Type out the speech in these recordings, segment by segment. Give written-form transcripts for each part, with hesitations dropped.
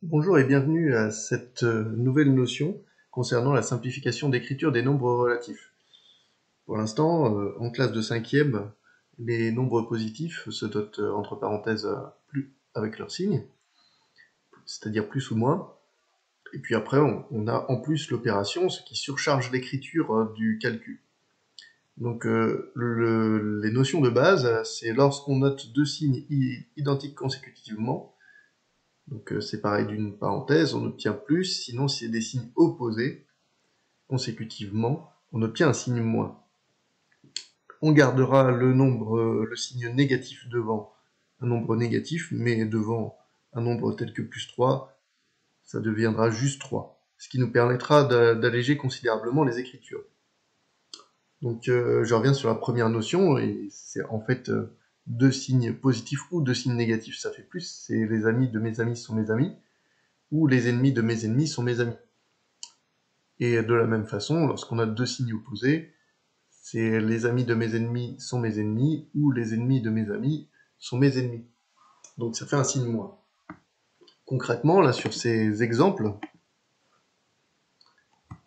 Bonjour et bienvenue à cette nouvelle notion concernant la simplification d'écriture des nombres relatifs. Pour l'instant, en classe de 5e, les nombres positifs se dotent entre parenthèses plus avec leur signe, c'est-à-dire plus ou moins. Et puis après, on a en plus l'opération, ce qui surcharge l'écriture du calcul. Donc les notions de base, c'est lorsqu'on note deux signes identiques consécutivement. Donc séparé d'une parenthèse, on obtient plus, sinon si c'est des signes opposés consécutivement, on obtient un signe moins. On gardera le signe négatif devant un nombre négatif, mais devant un nombre tel que plus 3, ça deviendra juste 3, ce qui nous permettra d'alléger considérablement les écritures. Donc je reviens sur la première notion, et c'est en fait deux signes positifs ou deux signes négatifs, ça fait plus, c'est les amis de mes amis sont mes amis, ou les ennemis de mes ennemis sont mes amis. Et de la même façon, lorsqu'on a deux signes opposés, c'est les amis de mes ennemis sont mes ennemis, ou les ennemis de mes amis sont mes ennemis. Donc ça fait un signe moins. Concrètement, là, sur ces exemples,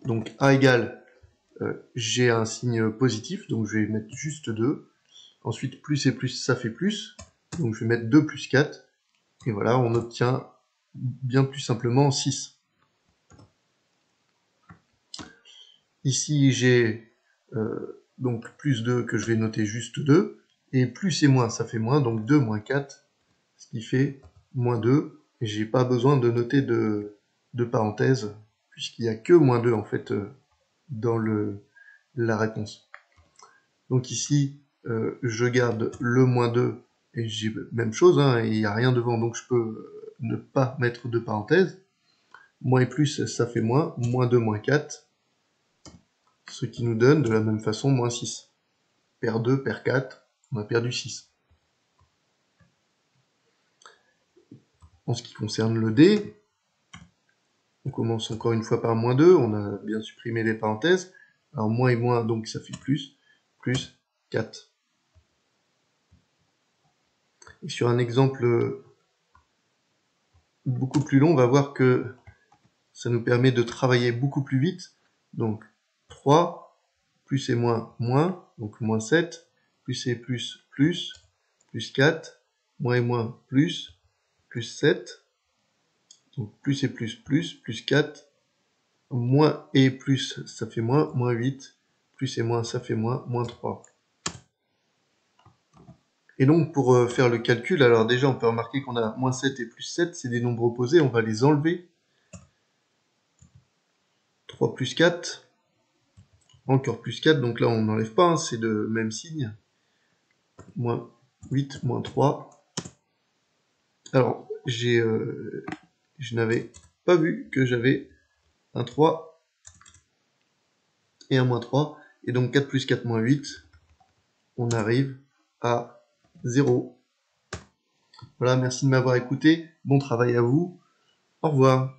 donc A égale, j'ai un signe positif, donc je vais mettre juste 2. Ensuite, plus et plus, ça fait plus, donc je vais mettre 2 plus 4. Et voilà, on obtient bien plus simplement 6. Ici, j'ai donc plus 2 que je vais noter juste 2. Et plus et moins, ça fait moins, donc 2 moins 4, ce qui fait moins 2. Et j'ai pas besoin de noter de parenthèse, puisqu'il n'y a que moins 2 en fait dans la réponse. Donc ici, je garde le moins 2, et j'ai même chose, hein, et il n'y a rien devant, donc je peux ne pas mettre de parenthèse. Moins et plus, ça fait moins, moins 2, moins 4, ce qui nous donne de la même façon moins 6. Perd 2, perd 4, on a perdu 6. En ce qui concerne le D, on commence encore une fois par moins 2, on a bien supprimé les parenthèses. Alors moins et moins, donc ça fait plus 4. Et sur un exemple beaucoup plus long, on va voir que ça nous permet de travailler beaucoup plus vite. Donc 3, plus et moins, moins, donc moins 7, plus et plus, plus 4, moins et moins, plus 7, donc plus et plus 4, moins et plus, ça fait moins 8, plus et moins, ça fait moins 3. Et donc pour faire le calcul, alors déjà on peut remarquer qu'on a moins 7 et plus 7, c'est des nombres opposés, on va les enlever. 3 plus 4, encore plus 4, donc là on n'enlève pas, hein, c'est le même signe. Moins 8, moins 3. Alors, je n'avais pas vu que j'avais un 3 et un moins 3. Et donc 4 plus 4 moins 8, on arrive à 0. Voilà, merci de m'avoir écouté. Bon travail à vous. Au revoir.